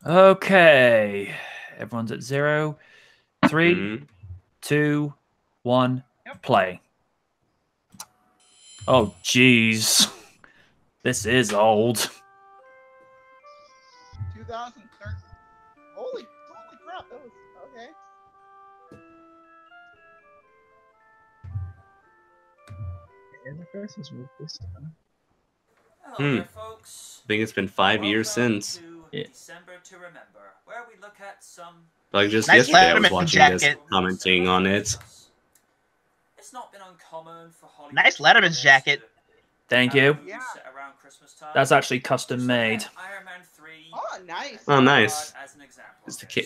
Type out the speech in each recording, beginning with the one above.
Okay. Everyone's at 0. 3, 2, 1, play. Oh, jeez. This is old. 2013. Holy crap! That was okay. And the Christmas movie this time. Hello there, folks. I think it's been 5 years since. December to Remember, where we look at some. Like just Nice yesterday, I was Letterman watching jacket. this, commenting on it. It's not been uncommon for Hollywood. Nice Letterman's jacket. Thank you. Yeah. Around Christmas time. That's actually custom made. Iron Man 3. Oh, nice. Oh, nice. As an example.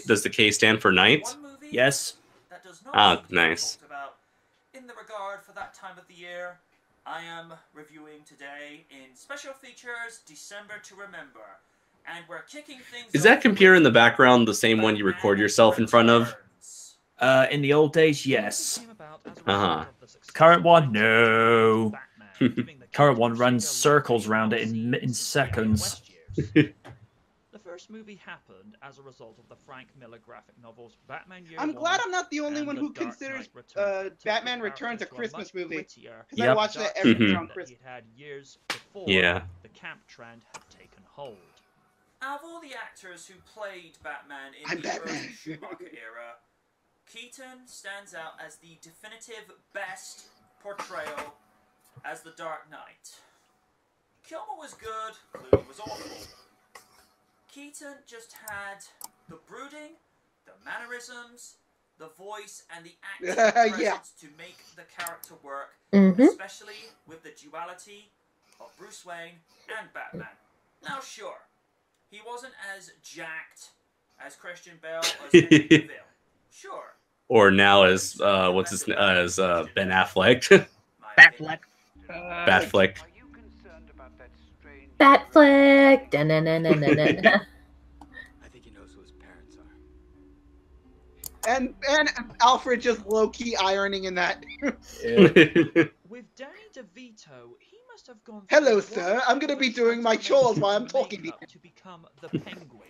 Does the K stand for night? Yes. That does not Ah, nice. about in the regard for that time of the year, I am reviewing today in special features December to Remember, and we're kicking things. Is that computer in the background the same one you record yourself in front of? In the old days, yes. Uh-huh. Current one, no. Current one runs circles around it in seconds. The first movie happened as a result of the Frank Miller graphic novels Batman Year I'm glad I'm not the only one who considers Batman Returns a Christmas movie. Because I watched that every year on Christmas. Years before Yeah. the camp trend had taken hold. Out of all the actors who played Batman in the early Schumacher era, Keaton stands out as the definitive best portrayal as the Dark Knight. Kilmer was good, Clooney was awful. Keaton just had the brooding, the mannerisms, the voice, and the acting presence to make the character work, especially with the duality of Bruce Wayne and Batman. Now, sure, he wasn't as jacked as Christian Bale or as Henry Cavill. Sure. Or now as Ben Affleck. Batfleck. Batfleck. Batfleck. I think he knows who his parents are. And Alfred just low-key ironing in that. With Danny DeVito, he must have gone. Hello, sir. I'm gonna be doing my chores while I'm talking to you. To become the Penguin.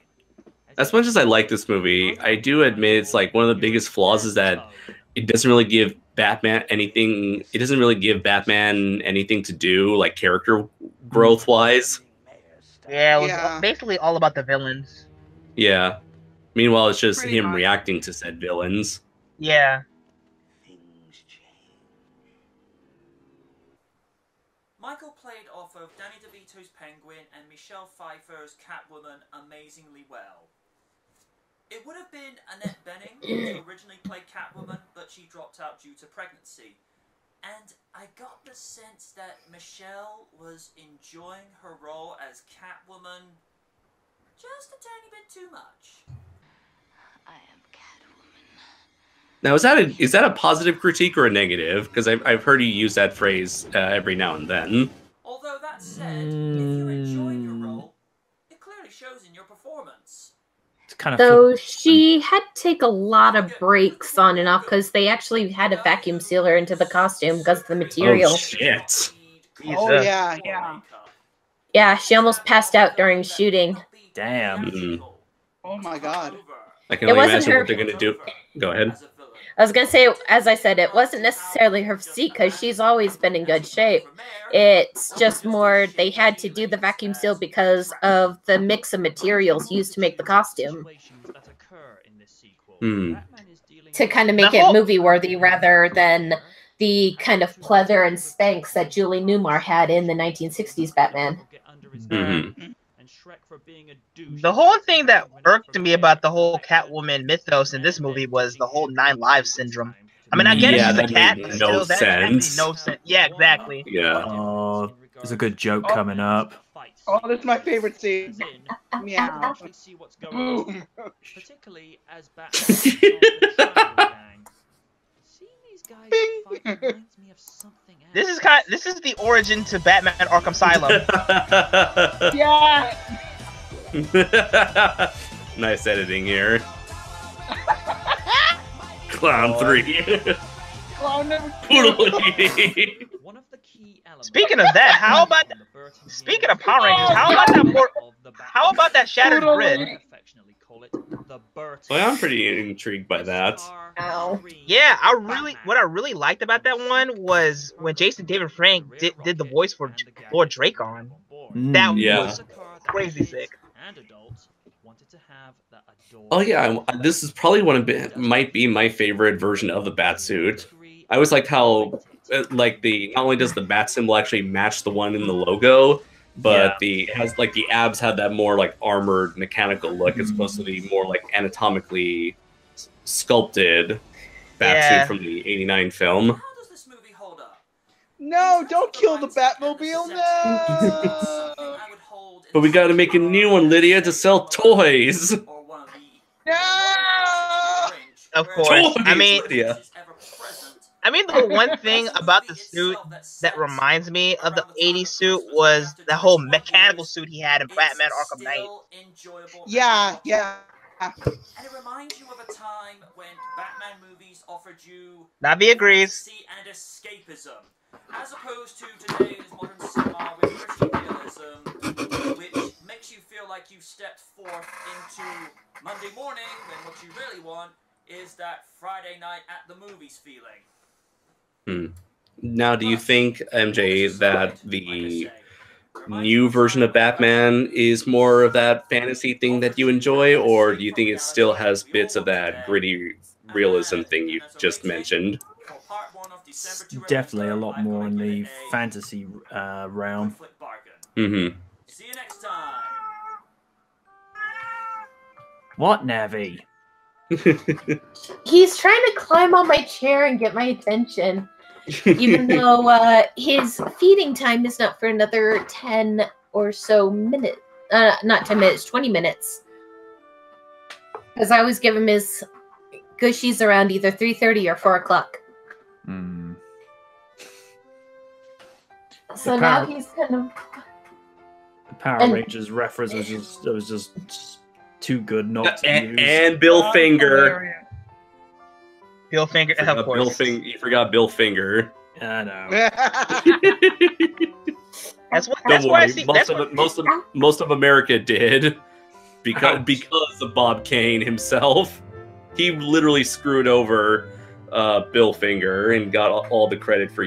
As much as I like this movie, I do admit it's like one of the biggest flaws is that it doesn't really give Batman anything. It doesn't really give Batman anything to do, like character growth wise. Yeah, it was basically all about the villains. Yeah. Meanwhile, it's just him reacting to said villains. Yeah. Michael played off of Danny DeVito's Penguin and Michelle Pfeiffer's Catwoman amazingly well. It would have been Annette Bening who originally played Catwoman, but she dropped out due to pregnancy. And I got the sense that Michelle was enjoying her role as Catwoman just a tiny bit too much. I am Catwoman. Now, is that a positive critique or a negative? Because I've heard you use that phrase every now and then. Although that said, if you're enjoying your role, it clearly shows in your performance. Kind of Though she had to take a lot of breaks on and off because they actually had to vacuum seal her into the costume because of the material. Oh, shit. Oh, yeah. Yeah, she almost passed out during shooting. Damn. Oh my god. I can only imagine what they're going to do. Go ahead. I was going to say, as I said, it wasn't necessarily her physique because she's always been in good shape. It's just more they had to do the vacuum seal because of the mix of materials used to make the costume. To kind of make it movie-worthy rather than the kind of pleather and Spanx that Julie Newmar had in the 1960s Batman. The whole thing that irked me about the whole Catwoman mythos in this movie was the whole 9 Lives syndrome. I mean, I get she's a cat, but still, that makes no sense. Yeah, exactly. Yeah. Oh, there's a good joke coming up. Oh, this is my favorite scene. Meow. Boom. Particularly as Batman. This is the origin to Batman Arkham Asylum. Yeah. Nice editing here. Clown 3. Clown number 2. One of the key elements. Speaking of that, how about Speaking of Power Rangers, how about that shattered grid? Well, I'm pretty intrigued by that. Ow. Yeah, what I really liked about that one was when Jason David Frank did the voice for Lord Dracon. That was crazy sick. Oh yeah, this is probably might be my favorite version of the bat suit. I always liked how not only does the bat symbol actually match the one in the logo, but it has like the abs have that more like armored mechanical look as opposed to the more like anatomically sculpted bat suit from the '89 film. How does this movie hold up? No, don't kill the Batmobile, no! But we gotta make a new one, Lydia, to sell toys. No! Of course. Toys, Lydia. I mean, the one thing about the suit that reminds me of the '80s suit was the whole mechanical suit he had in Batman Arkham Knight. Yeah. And it reminds you of a time when Batman movies offered you Nabi agrees. and escapism, as opposed to today's modern cinema with gritty realism, which makes you feel like you stepped forth into Monday morning when what you really want is that Friday night at the movies feeling. Now, do you think, MJ, that the new version of Batman is more of that fantasy thing that you enjoy, or do you think it still has bits of that gritty realism thing you just mentioned? It's definitely a lot more in the fantasy realm. Mm-hmm. See you next time. What, Navi? He's trying to climb on my chair and get my attention. Even though his feeding time is not for another 10 or so minutes. Not 10 minutes, 20 minutes. Because I always give him his gushies around either 3:30 or 4 o'clock. So now he's kind of... The Power Rangers reference was just too good not to use. And Bill Finger. Bill Finger, of course. You forgot Bill Finger. I know. That's why I see. Most of America did because of Bob Kane himself. He literally screwed over Bill Finger and got all the credit for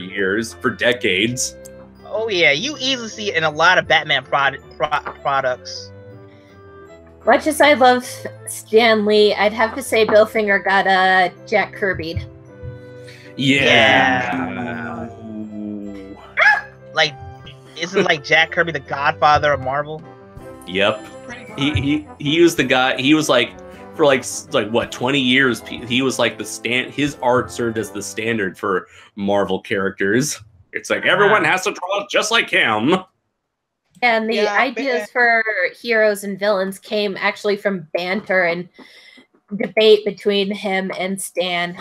decades. Oh yeah, you easily see it in a lot of Batman products. Much as I love Stan Lee, I'd have to say Bill Finger got Jack Kirby'd. Yeah. Like, isn't like Jack Kirby the Godfather of Marvel? Yep. He was the guy. He was like for like what 20 years. He was like his art served as the standard for Marvel characters. It's like everyone has to draw just like him. And the ideas for heroes and villains came actually from banter and debate between him and Stan.